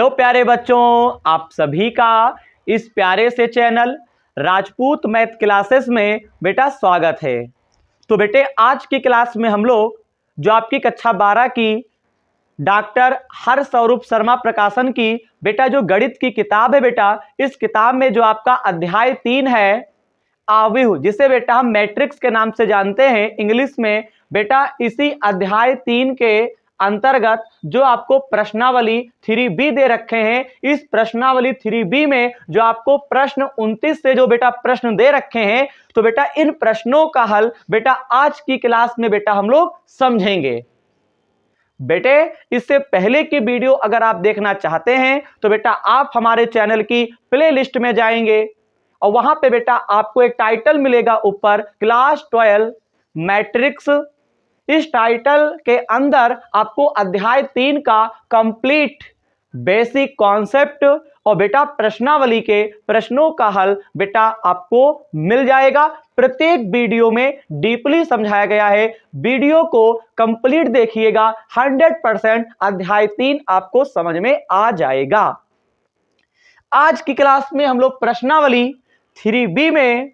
Hello प्यारे बच्चों, आप सभी का इस प्यारे से चैनल राजपूत मैथ क्लासेस में बेटा स्वागत है। तो बेटे आज की क्लास में हम लोग जो आपकी कक्षा 12 की डॉक्टर हरस्वरूप शर्मा प्रकाशन की बेटा जो गणित की किताब है बेटा, इस किताब में जो आपका अध्याय 3 है आव्यूह, जिसे बेटा हम मैट्रिक्स के नाम से जानते हैं इंग्लिश में बेटा, इसी अध्याय 3 के अंतर्गत जो आपको प्रश्नावली 3B दे रखे हैं, इस प्रश्नावली 3B में जो आपको प्रश्न 29 से जो बेटा प्रश्न दे रखे हैं, तो बेटा इन प्रश्नों का हल बेटा आज की क्लास में बेटा हम लोग समझेंगे। बेटे इससे पहले की वीडियो अगर आप देखना चाहते हैं तो बेटा आप हमारे चैनल की प्लेलिस्ट में जाएंगे और वहां पे बेटा आपको एक टाइटल मिलेगा ऊपर, क्लास 12 मैट्रिक्स। इस टाइटल के अंदर आपको अध्याय 3 का कंप्लीट बेसिक कॉन्सेप्ट और बेटा प्रश्नावली के प्रश्नों का हल बेटा आपको मिल जाएगा। प्रत्येक वीडियो में डीपली समझाया गया है, वीडियो को कंप्लीट देखिएगा, 100% अध्याय 3 आपको समझ में आ जाएगा। आज की क्लास में हम लोग प्रश्नावली 3B में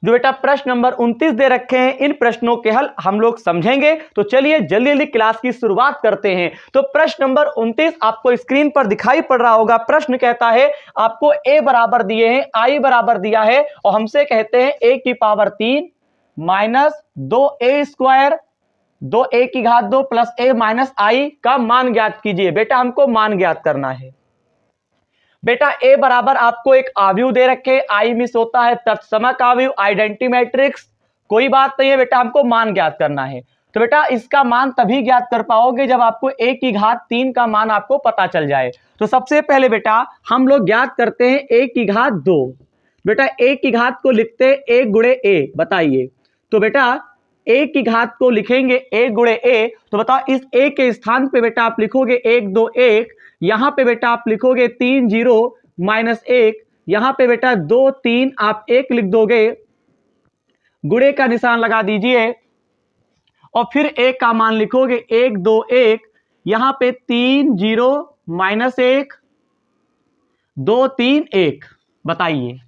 जो बेटा प्रश्न नंबर 29 दे रखे हैं, इन प्रश्नों के हल हम लोग समझेंगे। तो चलिए जल्दी जल्दी क्लास की शुरुआत करते हैं। तो प्रश्न नंबर 29 आपको स्क्रीन पर दिखाई पड़ रहा होगा। प्रश्न कहता है आपको a बराबर दिए हैं, i बराबर दिया है और हमसे कहते हैं a की power 3 minus 2a square 2a की घात 2 प्लस a माइनस i का मान ज्ञात कीजिए। बेटा हमको मान ज्ञात करना है। बेटा a बराबर आपको एक आव्यूह दे रखे, i मिस होता है तत्समक आव्यूह, आइडेंटिटी मैट्रिक्स, कोई बात नहीं है बेटा, हमको मान ज्ञात करना है। तो बेटा इसका मान तभी ज्ञात कर पाओगे जब आपको a की घात 3 का मान आपको पता चल जाए। तो सबसे पहले बेटा हम लोग ज्ञात करते हैं a की घात 2। बेटा a की घात को लिखते हैं a गुणे a, बताइए। तो बेटा a की घात को लिखेंगे a गुणे a, तो बताओ इस a के स्थान पे बेटा आप लिखोगे 1 2 1, यहां पे बेटा आप लिखोगे 3 0 माइनस 1, यहां पे बेटा 2 3 आप 1 लिख दोगे, गुणे का निशान लगा दीजिए और फिर 1 का मान लिखोगे 1 2 1, यहां पे 3 0 माइनस 1 2 3 1। बताइए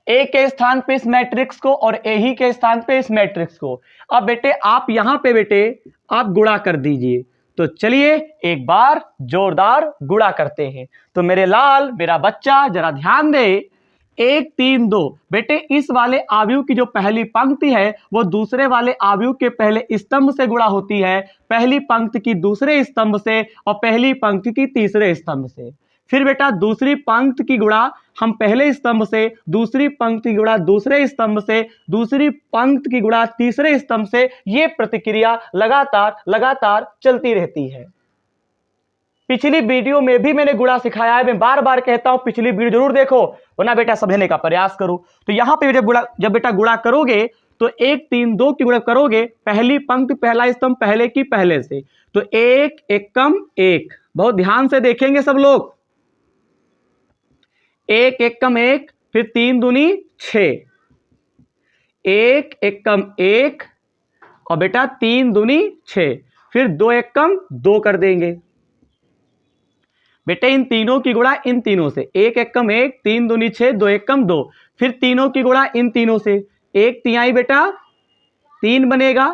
a के स्थान पे इस मैट्रिक्स को और a ही के स्थान पे इस मैट्रिक्स को। अब बेटे आप यहां पे बेटे आप गुणा कर दीजिए। तो चलिए एक बार जोरदार गुणा करते हैं। तो मेरे लाल मेरा बच्चा जरा ध्यान दे, 1 3 2 बेटे इस वाले आव्यूह की जो पहली पंक्ति है वो दूसरे वाले आव्यूह के पहले स्तंभ से गुणा होती है, पहली पंक्ति की दूसरे स्तंभ से और पहली पंक्ति की तीसरे स्तंभ से। फिर बेटा दूसरी पंक्ति की गुणा हम पहले स्तंभ से, दूसरी पंक्ति की गुणा दूसरे स्तंभ से, दूसरी पंक्ति की गुणा तीसरे स्तंभ से। ये प्रतिक्रिया लगातार लगातार चलती रहती है। पिछली वीडियो में भी मैंने गुणा सिखाया है, मैं बार बार कहता हूं पिछली वीडियो जरूर देखो वरना बेटा समझने का प्रयास करो। तो यहां पे जब बेटा गुणा करोगे तो 1 3 2 की गुणा करोगे, पहली पंक्ति पहला स्तंभ पहले की पहले से, तो 1 1 कम 1। बहुत ध्यान से देखेंगे सब लोग, 1 1 कम 1, फिर 3 दूनी 6, 1 1 कम 1 और बेटा 3 दूनी 6, फिर 2 1 कम 2 कर देंगे। बेटे इन तीनों की गुणा इन तीनों से, 1 1 कम 1, 3 दूनी 6, 2 1 कम 2, फिर तीनों की गुणा इन तीनों से, 1 तिहाई बेटा 3 बनेगा,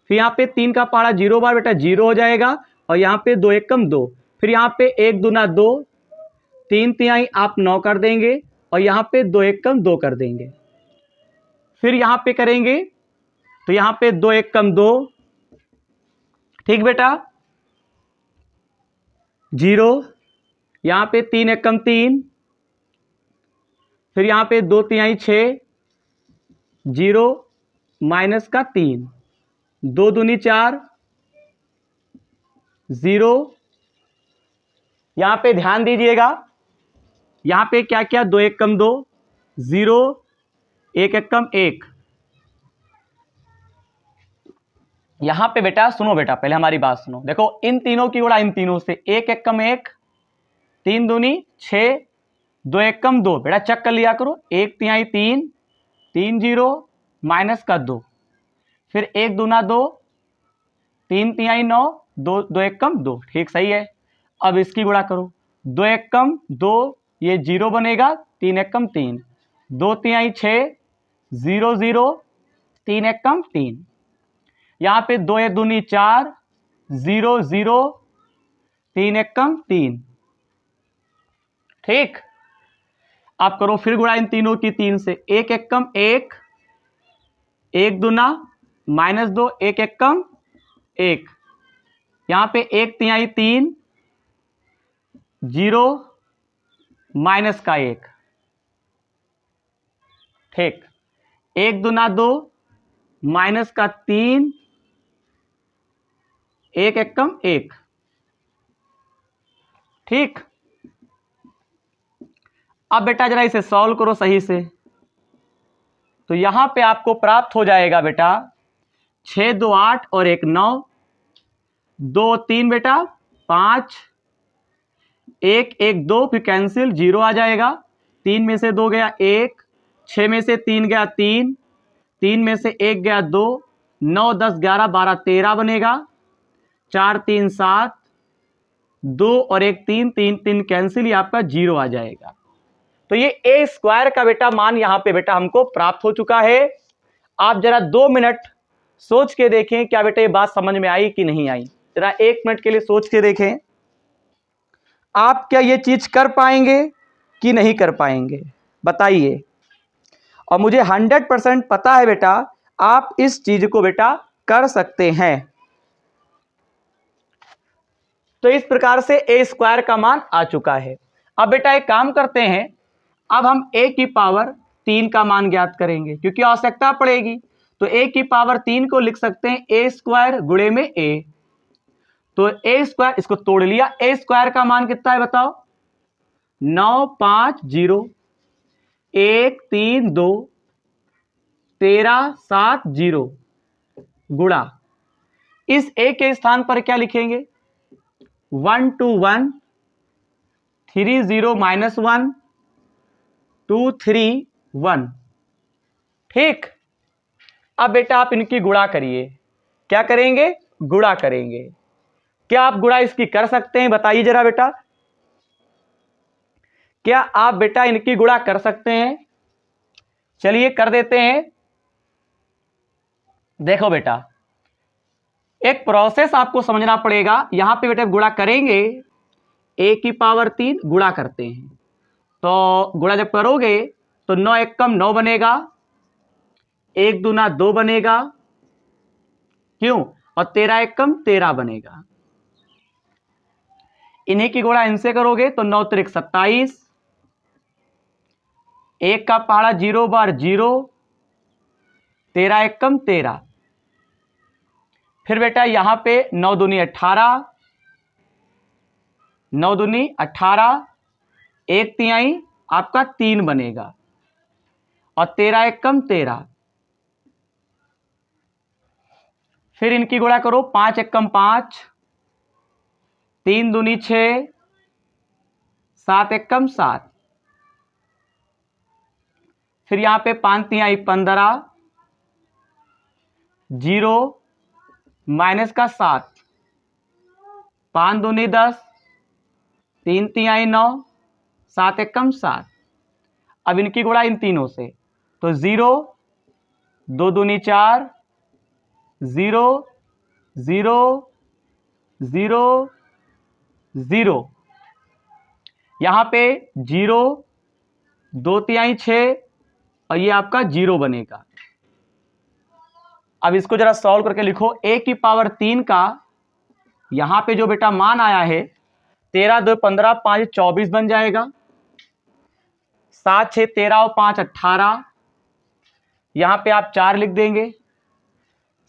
फिर यहाँ पे 3 का पारा 0 बार बेटा 0 हो जाएगा और यहाँ पे 2 1 कम 2, फिर यहाँ पे 1 दूना 2, 3 तिहाई आप 9 कर देंगे और यहाँ पे 2 1 कम 2 कर देंगे। फिर यहाँ पे करेंगे तो यहाँ पे 2 1 कम 2, ठीक बेटा 0, यहाँ पे 3 1 कम 3, फिर यहाँ पे 2 तिहाई 6, 0 माइनस का 3, 2 दूनी 4, 0। यहाँ पे ध्यान दीजिएगा, यहाँ पे क्या क्या 2 1 कम 2, 0 1 1 कम 1। यहां पे बेटा सुनो, बेटा पहले हमारी बात सुनो, देखो इन तीनों की गुणा इन तीनों से, 1 1 कम 1, 3 दूनी 6, 2 1 कम 2 बेटा चेक कर लिया करो, 1 तिहाई 3, 3 0 माइनस का 2, फिर 1 दूना 2, 3 तिहाई 9, दो, दो एक कम दो, ठीक सही है। अब इसकी गुणा करो, दो एक कम दो, ये 0 बनेगा, 3 एक कम 3, 2 तिहाई 6, 0 0, 3 एक कम 3, यहाँ पे 2 एक दूनी 4, 0 0, 3 एक कम 3, ठीक। आप करो फिर गुणा इन तीनों की 3 से, 1 एक कम 1, 1 दूना -2, 1 एक कम 1, यहाँ पे 1 तिहाई 3, 0 माइनस का 1, ठीक। 1 दूना 2, माइनस का 3, 1 एक कम 1, ठीक। अब बेटा जरा इसे सॉल्व करो सही से, तो यहां पे आपको प्राप्त हो जाएगा बेटा 6 2 8 और 1 9, 2 3 बेटा 5, 1 1 2, फिर कैंसिल 0 आ जाएगा, 3 में से 2 गया 1, 6 में से 3 गया 3, 3 में से 1 गया 2, 9 10 11 12 13 बनेगा, 4 3 7, 2 और 1 3, 3 3 कैंसिल, ये आपका 0 आ जाएगा। तो ये ए स्क्वायर का बेटा मान यहां पे बेटा हमको प्राप्त हो चुका है। आप जरा 2 मिनट सोच के देखें क्या बेटा ये बात समझ में आई कि नहीं आई, जरा 1 मिनट के लिए सोच के देखें, आप क्या ये चीज कर पाएंगे कि नहीं कर पाएंगे, बताइए। और मुझे 100% पता है बेटा आप इस चीज को बेटा कर सकते हैं। तो इस प्रकार से ए स्क्वायर का मान आ चुका है। अब बेटा एक काम करते हैं, अब हम a की पावर 3 का मान ज्ञात करेंगे क्योंकि आवश्यकता पड़ेगी। तो a की पावर 3 को लिख सकते हैं a स्क्वायर गुणे में a, तो a स्क्वायर, इसको तोड़ लिया, a स्क्वायर का मान कितना है बताओ, 9 5 0, 1 3 2, 13 7 0, गुणा इस a के स्थान पर क्या लिखेंगे, 1 2 1, 3 0 -1, 2 3 1, ठीक। अब बेटा आप इनकी गुणा करिए, क्या करेंगे, गुणा करेंगे। क्या आप गुणा इसकी कर सकते हैं, बताइए जरा बेटा, क्या आप बेटा इनकी गुणा कर सकते हैं? चलिए कर देते हैं। देखो बेटा एक प्रोसेस आपको समझना पड़ेगा, यहां पे बेटा गुणा करेंगे, a की पावर 3 गुणा करते हैं, तो गुणा जब करोगे तो 9 एक कम 9 बनेगा, 1 दूना 2 बनेगा, क्यों, और 13 एक कम 13 बनेगा। इन्हीं की गुणा इनसे करोगे तो 9 त्रिक 27, 1 का पहाड़ा 0 बार 0, 13 एक कम 13, फिर बेटा यहां पे 9 दूनी 18, 9 दूनी 18, 1 तिहाई आपका 3 बनेगा, और 13 एक कम 13, फिर इनकी गुणा करो, 5 एक कम 5, 3 दूनी 6, 7 एक कम 7, फिर यहां पे 5 तिहाई 15, 0 माइनस का 7, 5 दूनी 10, 3 तिहाई 9, 7 एक कम 7। अब इनकी गुणा इन तीनों से, तो 0 2 दूनी 4, 0 0 0 0, यहां पे 0 2 तिहाई 6, और ये आपका 0 बनेगा। अब इसको जरा सॉल्व करके लिखो, a की पावर 3 का यहां पे जो बेटा मान आया है 13 2 15 5 24 बन जाएगा, 7 6 13 और 5 18, यहां पे आप 4 लिख देंगे,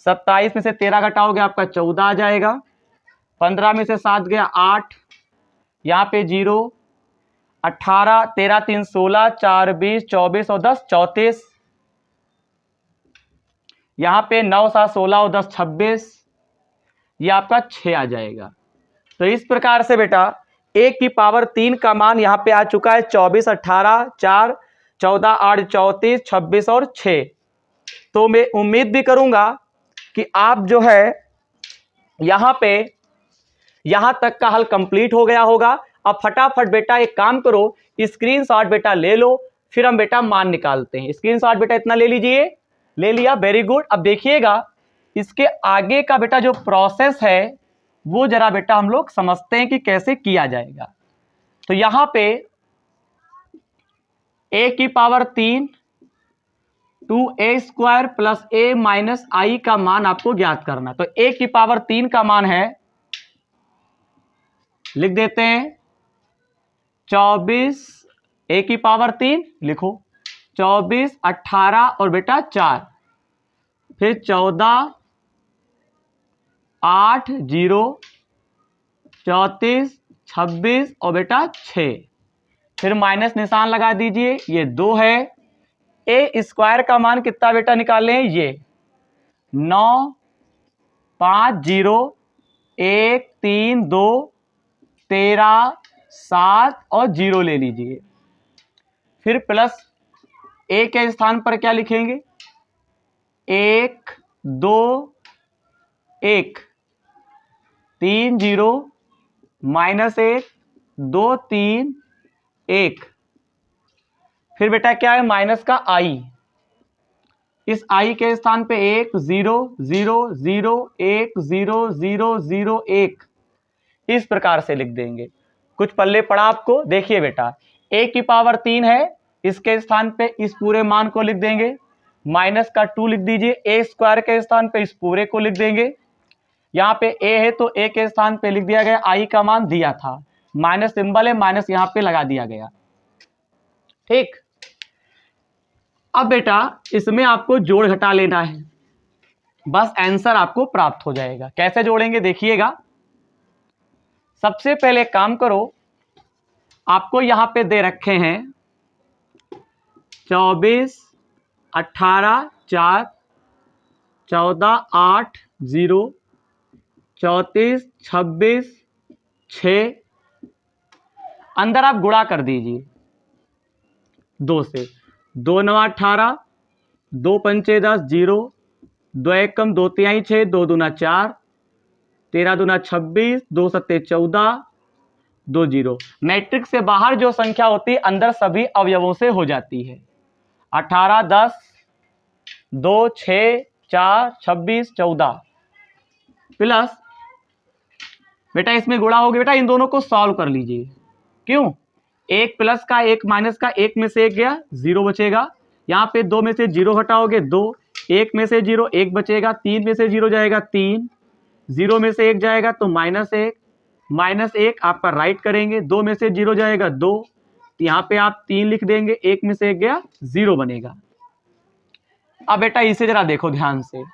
27 में से 13 घटाओगे आपका 14 आ जाएगा, 15 में से 7 गया 8, यहाँ पे 0, 18 13 3 16, 4 20, 24 और 10 34, यहाँ पे 9 7 16 और 10 26, ये आपका 6 आ जाएगा। तो इस प्रकार से बेटा a की पावर 3 का मान यहाँ पे आ चुका है 24 18 4 14 8 34 26 और 6। तो मैं उम्मीद भी करूंगा कि आप जो है यहाँ पे यहां तक का हल कंप्लीट हो गया होगा। अब फटाफट बेटा एक काम करो, स्क्रीनशॉट बेटा ले लो, फिर हम बेटा मान निकालते हैं। स्क्रीनशॉट बेटा इतना ले लीजिए, ले लिया, वेरी गुड। अब देखिएगा इसके आगे का बेटा जो प्रोसेस है वो जरा बेटा हम लोग समझते हैं कि कैसे किया जाएगा। तो यहां पे a की power 3 2a² plus a minus I का मान आपको ज्ञात करना। तो a की पावर 3 का मान है, लिख देते हैं 24, a की पावर 3 लिखो 24 18 और बेटा 4, फिर 14 8 0 34 26 और बेटा 6, फिर माइनस निशान लगा दीजिए, ये 2 है। a² का मान कितना बेटा निकालें, ये 9 5 0 1 3 2 13 7 और 0 ले लीजिए। फिर प्लस a के स्थान पर क्या लिखेंगे, 1 2 1 3 0 माइनस 1 2 3 1, फिर बेटा क्या है माइनस का i, इस i के स्थान पे 1 0 0 0 1 0 0 0 1 इस प्रकार से लिख देंगे। कुछ पल्ले पड़ा आपको, देखिए बेटा a की पावर 3 है, इसके स्थान पे इस पूरे मान को लिख देंगे, माइनस का 2 लिख दीजिए, a² के स्थान पे इस पूरे को लिख देंगे। यहाँ पे a है तो a के स्थान पे लिख दिया गया, i का मान दिया था, माइनस सिंबल है, माइनस यहाँ पे लगा दिया गया, ठीक। अब बेटा इसमें आपको जोड़ घटा लेना है, बस आंसर आपको प्राप्त हो जाएगा। कैसे जोड़ेंगे देखिएगा। सबसे पहले काम करो, आपको यहां पे दे रखे हैं 24 18 4 14 8 0 34 26 6, अंदर आप गुणा कर दीजिए 2 से, 2 9 18 2 पंचे 10 0 2 1 कम 2 तिहाई 6 2 दूना 4 13 दूना 26 2 सत्ते 14 2 0। मैट्रिक्स से बाहर जो संख्या होती है अंदर सभी अवयवों से हो जाती है। 18 10 2 6 4 26 14 प्लस बेटा इसमें गुणा हो गया, बेटा इन दोनों को सॉल्व कर लीजिए। क्यों, एक प्लस का एक माइनस का, एक में से एक गया 0 बचेगा, यहाँ पे 2 में से 0 हटाओगे 2, 1 में से 0 1 बचेगा, 3 में से 0 जाएगा 3, 0 में से 1 जाएगा तो -1, -1 आपका राइट करेंगे, 2 में से 0 जाएगा 2, यहाँ पे आप 3 लिख देंगे, 1 में से 1 गया 0 बनेगा। अब बेटा इसे जरा देखो ध्यान से,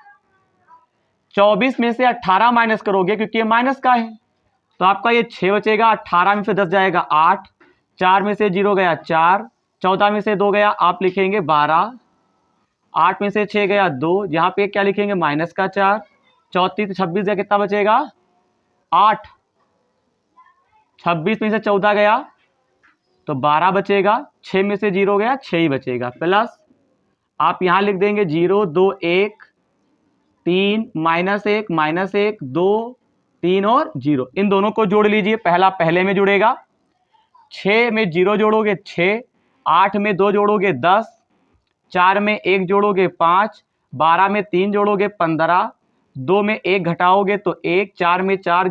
24 में से 18 माइनस करोगे क्योंकि ये माइनस का है तो आपका ये 6 बचेगा, 18 में से 10 जाएगा 8, 4 में से 0 गया 4, 14 में से 2 गया आप लिखेंगे 12, 8 में से 6 गया 2, यहाँ पे क्या लिखेंगे माइनस का 4, 34 26 गया कितना बचेगा 8, 26 में से 14 गया तो 12 बचेगा, 6 में से 0 गया 6 ही बचेगा, प्लस आप यहाँ लिख देंगे 0 2 1 3 -1 2 3 और 0, इन दोनों को जोड़ लीजिए। पहला पहले में जुड़ेगा, 6 में 0 जोड़ोगे 6, 8 में 2 जोड़ोगे 10, 4 में 1 जोड़ोगे 5, 12 में 3 जोड़ोगे 15, 2 में 1 घटाओगे तो 1, 4 में 4,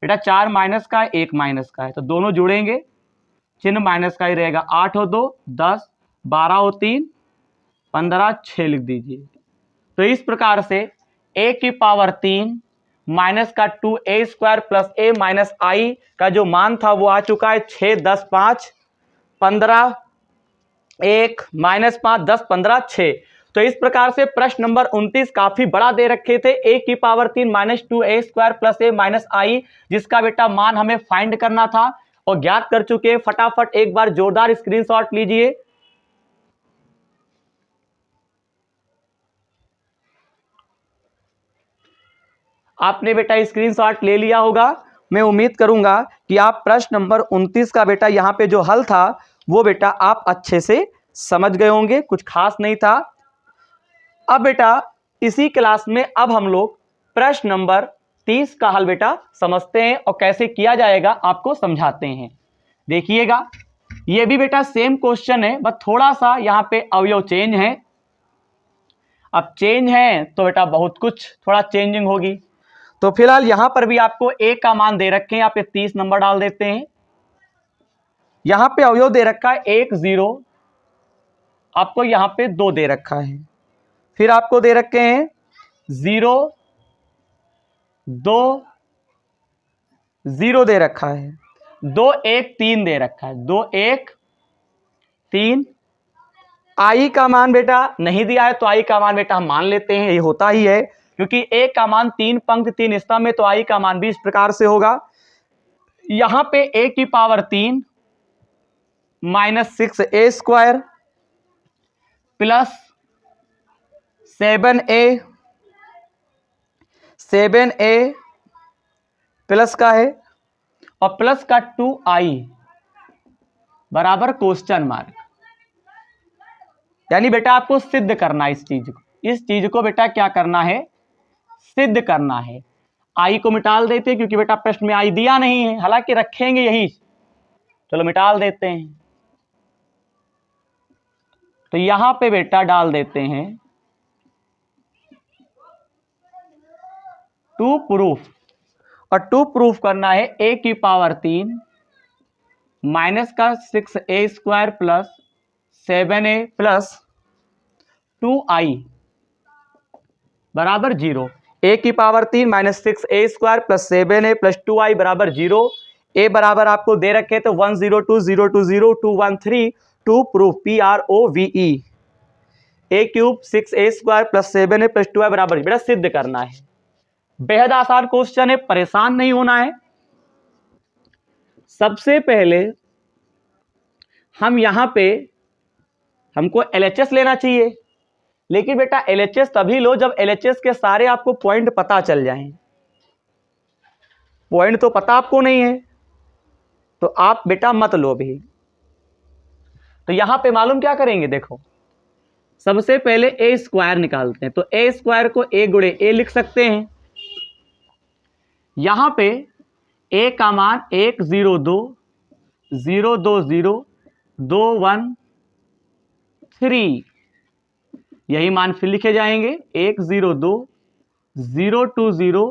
बेटा 4 माइनस का है 1 माइनस का है तो दोनों जुड़ेंगे, चिन्ह माइनस का ही रहेगा, 8 और 2 10, 12 और 3 15 6 लिख दीजिए। तो इस प्रकार से a की पावर 3 माइनस का 2a² plus a minus I का जो मान था वो आ चुका है 6 10 5 15 1 -5 10 15 6। तो इस प्रकार से प्रश्न नंबर 29 काफी बड़ा दे रखे थे, a की power 3 minus 2a² plus a minus I, जिसका बेटा मान हमें फाइंड करना था और ज्ञात कर चुके हैं। फटाफट एक बार जोरदार स्क्रीनशॉट लीजिए। आपने बेटा स्क्रीनशॉट ले लिया होगा। मैं उम्मीद करूंगा कि आप प्रश्न नंबर 29 का बेटा यहाँ पे जो हल था वो बेटा आप अच्छे से समझ गए होंगे, कुछ खास नहीं था। अब बेटा इसी क्लास में अब हम लोग प्रश्न नंबर 30 का हल बेटा समझते हैं और कैसे किया जाएगा आपको समझाते हैं। देखिएगा, ये भी बेटा सेम क्वेश्चन है, बस थोड़ा सा यहाँ पे अवयव चेंज है। अब चेंज है तो बेटा बहुत कुछ थोड़ा चेंजिंग होगी। तो फिलहाल यहां पर भी आपको a का मान दे रखे हैं, यहाँ पे 30 नंबर डाल देते हैं। यहां पे अवयव दे रखा है 1 0, आपको यहां पे 2 दे रखा है, फिर आपको दे रखे हैं 0 2 0 दे रखा है, 2 1 3 दे रखा है, 2 1 3। आई का मान बेटा नहीं दिया है तो आई का मान बेटा हम मान लेते हैं, ये होता ही है, क्योंकि ए का मान 3 पंक्ति 3 स्तंभ में, तो आई का मान भी इस प्रकार से होगा। यहां पे a की power 3 -6a² plus 7a plus का है और प्लस का 2i बराबर क्वेश्चन मार्क। यानी बेटा आपको सिद्ध करना है इस चीज को बेटा क्या करना है, सिद्ध करना है। आई को मिटाल देते हैं क्योंकि बेटा प्रश्न में आई दिया नहीं है, हालांकि रखेंगे यही, चलो मिटाल देते हैं। तो यहां पे बेटा डाल देते हैं टू प्रूफ, और टू प्रूफ करना है a की पावर 3 माइनस का 6a² plus 7a plus 2i बराबर 0। a की power 3 -6a² plus 7a plus 2i बराबर 0। a बराबर आपको दे रखे तो 1 0 2 0 2 0 2 1 3, to proof PROVE a³ 6a² plus 7a plus 2i बराबर बेटा सिद्ध करना है। बेहद आसान क्वेश्चन है, परेशान नहीं होना है। सबसे पहले हम यहां पे हमको LHS लेना चाहिए, लेकिन बेटा LHS तभी लो जब LHS के सारे आपको पॉइंट पता चल जाएं। पॉइंट तो पता आपको नहीं है तो आप बेटा मत लो भी। तो यहां पे मालूम क्या करेंगे, देखो सबसे पहले a² निकालते हैं, तो a² को a गुणे a लिख सकते हैं। यहां पे a का मान 1 0 2 0 2 0 2 1 3, यही मान फिर लिखे जाएंगे 1 0 2 0 2 0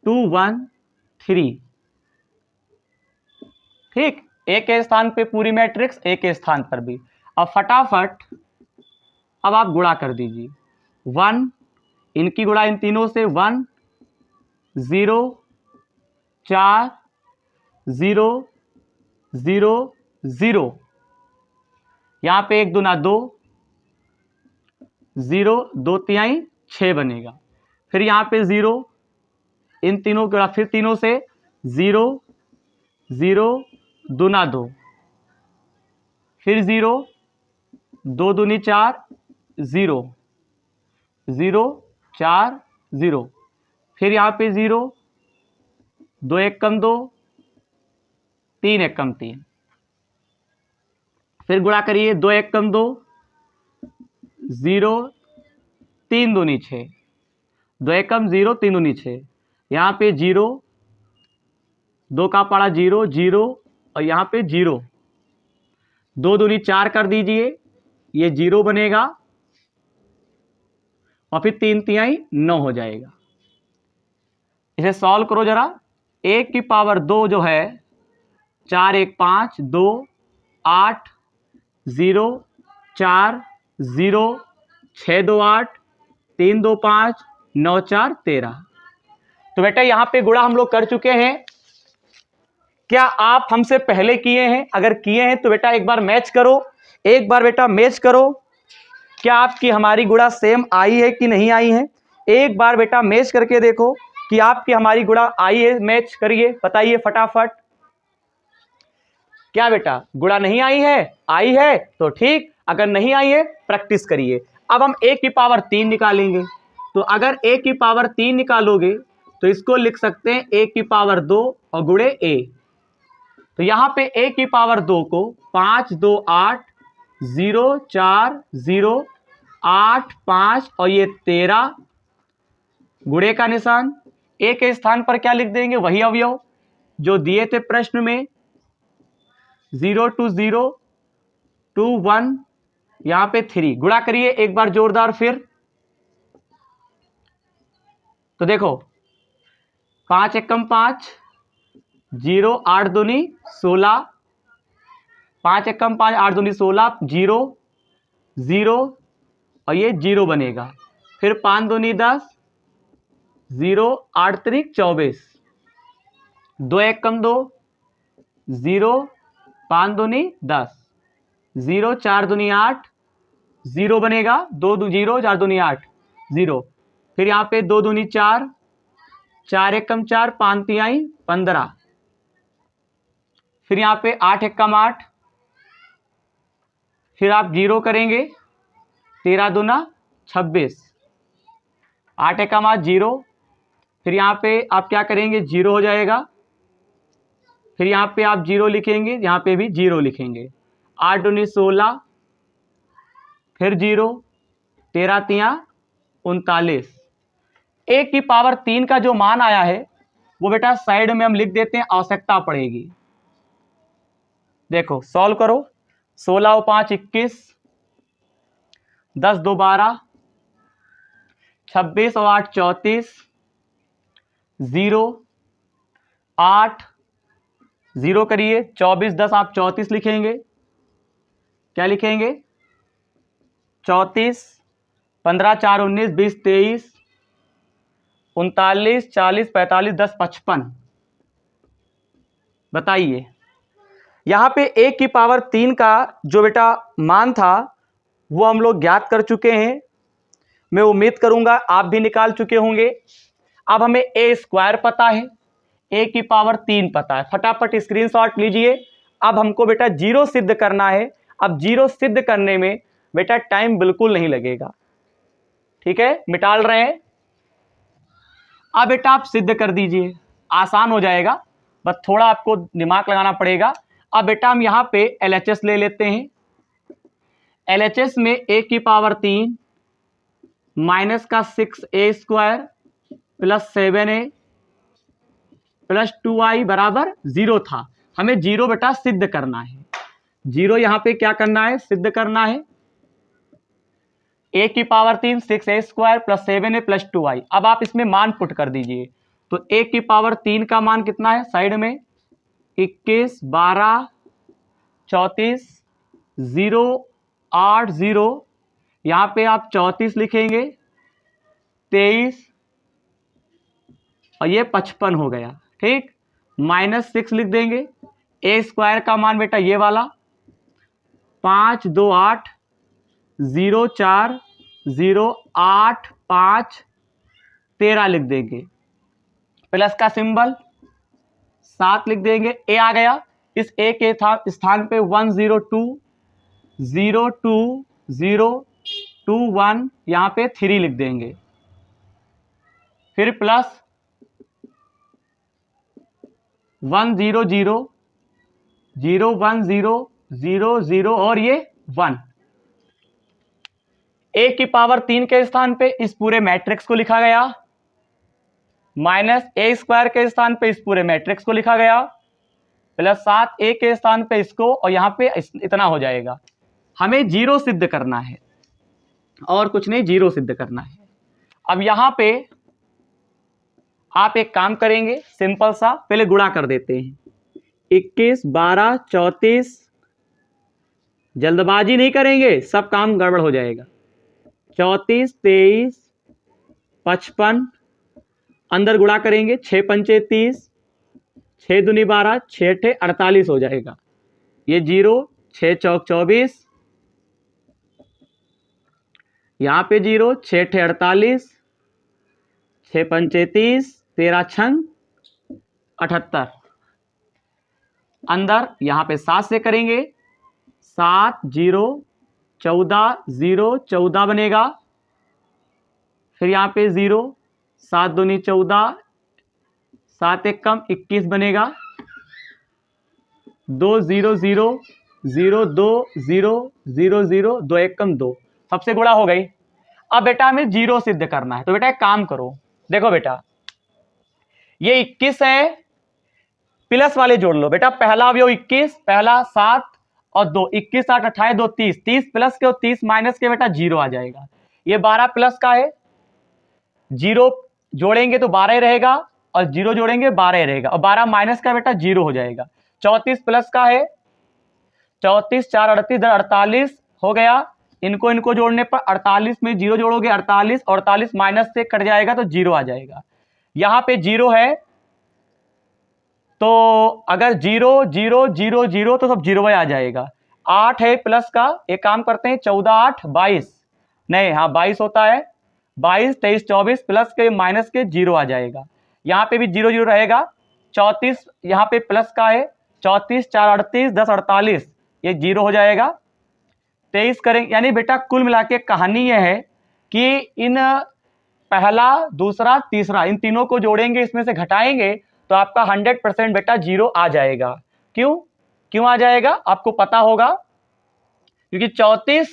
2 1 3। ठीक, एक के स्थान पे पूरी मैट्रिक्स, एक के स्थान पर भी। अब फटाफट अब आप गुणा कर दीजिए, 1 इनकी गुणा इन तीनों से 1 0 4 0 0 0, यहां पे 1 दूना 2 0 2 तिहाई 6 बनेगा। फिर यहां पे 0 इन तीनों के फिर तीनों से 0 0 दूना 2, फिर 0 2 दूनी 4 0 0 4 0, फिर यहाँ पे 0 2 1 कम 2 3 1 कम 3, फिर गुणा करिए 2 1 कम 2 0 3 दूनी 6, 2 1 कम 0 3 दूनी 6, यहाँ पे 0 2 का पड़ा 0 0 और यहाँ पे 0 2 दूनी 4 कर दीजिए, ये 0 बनेगा और फिर 3 तिहाई 9 हो जाएगा। इसे सॉल्व करो जरा, 1 की पावर 2 जो है 4 1 5 2 8 0 4 0 6 2 8 3 2 5 9 4 13। तो बेटा यहां पे गुणा हम लोग कर चुके हैं। क्या आप हमसे पहले किए हैं? अगर किए हैं तो बेटा एक बार मैच करो, एक बार बेटा मैच करो, क्या आपकी हमारी गुणा सेम आई है कि नहीं आई है। एक बार बेटा मैच करके देखो कि आपकी हमारी गुणा आई है, मैच करिए, बताइए फटाफट। क्या बेटा गुणा नहीं आई है? आई है तो ठीक, अगर नहीं आई है प्रैक्टिस करिए। अब हम a की पावर 3 निकालेंगे, तो अगर a की पावर 3 निकालोगे तो इसको लिख सकते हैं a की पावर 2 और गुणे a। तो यहां पे a की पावर 2 को 5 2 8 0 4 0 8 5 और ये 13 गुणे का निशान ए के स्थान पर क्या लिख देंगे, वही अवयव जो दिए थे प्रश्न में, 0 2 0 2 1, यहां पे 3। गुणा करिए एक बार जोरदार फिर। तो देखो 5 एकम 5, 0 8 दूनी 16, 5 एकम 5 8 दूनी 16, 0 0 और ये 0 बनेगा। फिर 5 दूनी 10, 0 8 त्रिक 24, 2 एकम 2, 0 5 दूनी 10, 0 4 दूनी 8, 0 बनेगा, 2 0 4 दूनी 8 0। फिर यहाँ पे 2 दूनी 4, 4 एकम 4, 5 तिहाई 15। फिर यहाँ पे 8 एकम 8, फिर आप 0 करेंगे, 13 दूना 26, 8 एकम 8 0। फिर यहाँ पे आप क्या करेंगे, 0 हो जाएगा। फिर यहाँ पे आप 0 लिखेंगे, यहाँ पे भी 0 लिखेंगे। 8 दूनी 16, फिर 0, 13 तिया 39। ए की पावर 3 का जो मान आया है वो बेटा साइड में हम लिख देते हैं, आवश्यकता पड़ेगी। देखो सॉल्व करो, 16 और 5 21, 10 2 12, 26 और 8 34, 0 8 0 करिए, 24 10 आप 34 लिखेंगे। क्या लिखेंगे, 34, 15 4 19, 20 23, 39 40 45 10 55। बताइए यहाँ पे ए की पावर 3 का जो बेटा मान था वो हम लोग ज्ञात कर चुके हैं। मैं उम्मीद करूंगा आप भी निकाल चुके होंगे। अब हमें ए स्क्वायर पता है, ए की पावर 3 पता है। फटाफट स्क्रीनशॉट लीजिए। अब हमको बेटा 0 सिद्ध करना है। अब 0 सिद्ध करने में बेटा टाइम बिल्कुल नहीं लगेगा, ठीक है, मिटाल रहे हैं। अब बेटा आप सिद्ध कर दीजिए, आसान हो जाएगा, बस थोड़ा आपको दिमाग लगाना पड़ेगा। अब बेटा हम यहाँ पे LHS ले लेते हैं। LHS में ए की पावर 3 माइनस का 6a square plus 7a plus 2i बराबर 0 था। हमें 0 बेटा सिद्ध करना है। 0 यहाँ पे क्या करना है, सिद्ध करना है। ए की power 3 6a square plus 7a plus 2i। अब आप इसमें मान पुट कर दीजिए। तो ए की पावर 3 का मान कितना है, साइड में 21 12 34 0 8 0, यहाँ पे आप 34 लिखेंगे, 23 और ये 55 हो गया, ठीक। -6 लिख देंगे। ए स्क्वायर का मान बेटा ये वाला 5 2 8 0 4 0 8 5 13 लिख देंगे। प्लस का सिंबल 7 लिख देंगे। ए आ गया। इस ए के स्थान पे 1 0 2 0 2 0 2 1, यहाँ पे 3 लिख देंगे। फिर प्लस 1 0 0 0 1 0 0 0 और ये 1। ए की पावर 3 के स्थान पे इस पूरे मैट्रिक्स को लिखा गया, माइनस ए स्क्वायर के स्थान पे इस पूरे मैट्रिक्स को लिखा गया, प्लस 7 ए के स्थान पे इसको, और यहाँ पे इतना हो जाएगा। हमें 0 सिद्ध करना है और कुछ नहीं, 0 सिद्ध करना है। अब यहाँ पे आप एक काम करेंगे, सिंपल सा, पहले गुणा कर देते हैं। 21 12 34, जल्दबाजी नहीं करेंगे, सब काम गड़बड़ हो जाएगा। 34 23 55, अंदर गुणा करेंगे, 6 पंचे 30, 6 दूनी 12, 6 ठे 48 हो जाएगा। ये 0, 6 चौक 24, यहाँ पे 0, 6 ठे 48, 6 पंचे 30, 13 छंग 78। अंदर यहाँ पे 7 से करेंगे, 7 0 14 0 14 बनेगा। फिर यहाँ पे 0, 7 दूनी 14, 7 एक कम 21 बनेगा। 2 0 0 0 2 0 0 0 2 एक कम 2, सबसे गुणा हो गई। अब बेटा हमें 0 सिद्ध करना है। तो बेटा एक काम करो, देखो बेटा ये 21 है, प्लस वाले जोड़ लो बेटा, पहला अवयव 21, पहला 7 और 2, 21 8 28 2 30, 30 प्लस के और 30 माइनस के बेटा 0 आ जाएगा। ये 12 प्लस का है, 0 जोड़ेंगे तो 12 रहेगा और 0 जोड़ेंगे 12 रहेगा, और 12 माइनस का बेटा 0 हो जाएगा। 34 प्लस का है, 34 4 38 48 हो गया, इनको जोड़ने पर 48 में 0 जोड़ोगे 48, 48 माइनस से कट जाएगा तो 0 आ जाएगा। यहां पे 0 है तो अगर 0 0 0 0 तो सब 0 आ जाएगा। 8 है प्लस का, एक काम करते हैं 14 8 22, नहीं हाँ 22 होता है, 22 23 24 प्लस के माइनस के 0 आ जाएगा। यहाँ पे भी 0 0 रहेगा। 34 यहाँ पे प्लस का है, 34 4 38 10 48, ये 0 हो जाएगा। 23 करेंगे, यानी बेटा कुल मिला के कहानी यह है कि इन पहला दूसरा तीसरा इन तीनों को जोड़ेंगे, इसमें से घटाएंगे तो आपका 100% बेटा 0 आ जाएगा। क्यों आ जाएगा आपको पता होगा, क्योंकि 34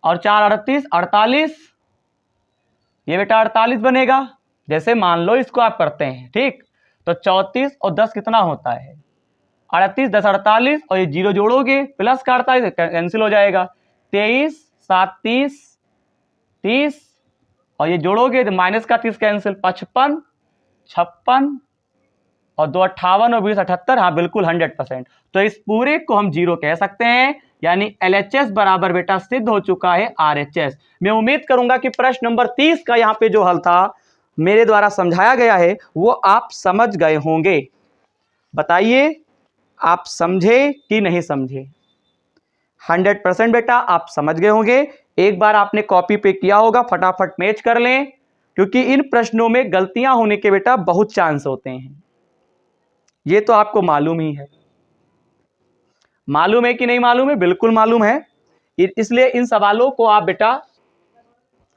और 4 38 48, ये बेटा 48 बनेगा। जैसे मान लो इसको आप करते हैं, ठीक, तो 34 और 10 कितना होता है 38, 10 48 और ये 0 जोड़ोगे प्लस का 48 कैंसिल हो जाएगा। 23 7 30 30 और ये जोड़ोगे तो माइनस का 30 कैंसिल, 55 56 और 2 58 और 20 78, हाँ बिल्कुल 100%। तो इस पूरे को हम 0 कह सकते हैं, यानी LHS बराबर बेटा सिद्ध हो चुका है RHS। मैं उम्मीद करूंगा कि प्रश्न नंबर 30 का यहाँ पे जो हल था मेरे द्वारा समझाया गया है वो आप समझ गए होंगे। बताइए आप समझे कि नहीं समझे? 100% बेटा आप समझ गए होंगे। एक बार आपने कॉपी पे किया होगा, फटाफट मैच कर लें, क्योंकि इन प्रश्नों में गलतियां होने के बेटा बहुत चांस होते हैं, ये तो आपको मालूम ही है। मालूम है कि नहीं मालूम है? बिल्कुल मालूम है। इसलिए इन सवालों को आप बेटा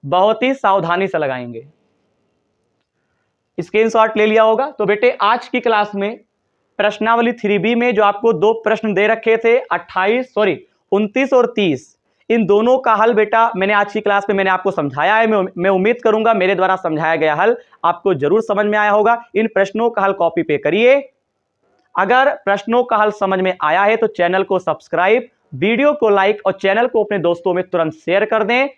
बहुत ही सावधानी से लगाएंगे। स्क्रीनशॉट ले लिया होगा। तो बेटे आज की क्लास में प्रश्नावली 3B में जो आपको 2 प्रश्न दे रखे थे 29 और 30, इन दोनों का हल बेटा मैंने आज की क्लास में मैंने आपको समझाया है। मैं उम्मीद करूंगा मेरे द्वारा समझाया गया हल आपको जरूर समझ में आया होगा। इन प्रश्नों का हल कॉपी पे करिए। अगर प्रश्नों का हल समझ में आया है तो चैनल को सब्सक्राइब, वीडियो को लाइक और चैनल को अपने दोस्तों में तुरंत शेयर कर दें,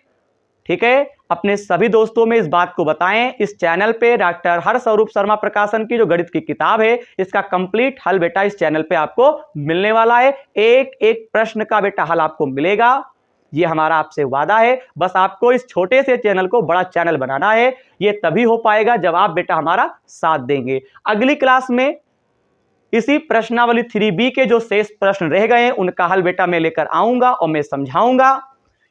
ठीक है। अपने सभी दोस्तों में इस बात को बताएं। इस चैनल पे डॉक्टर हर्षस्वरूप शर्मा प्रकाशन की जो गणित की किताब है इसका कंप्लीट हल बेटा इस चैनल पे आपको मिलने वाला है। एक एक प्रश्न का बेटा हल आपको मिलेगा, ये हमारा आपसे वादा है। बस आपको इस छोटे से चैनल को बड़ा चैनल बनाना है। ये तभी हो पाएगा जब आप बेटा हमारा साथ देंगे। अगली क्लास में इसी प्रश्नावली 3B के जो शेष प्रश्न रह गए हैं उनका हल बेटा मैं लेकर आऊंगा और मैं समझाऊंगा,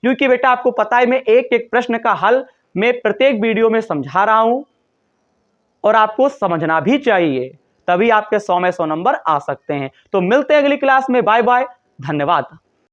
क्योंकि बेटा आपको पता है मैं एक एक प्रश्न का हल मैं प्रत्येक वीडियो में समझा रहा हूं और आपको समझना भी चाहिए, तभी आपके 100 में 100 नंबर आ सकते हैं। तो मिलते हैं अगली क्लास में। बाय बाय, धन्यवाद।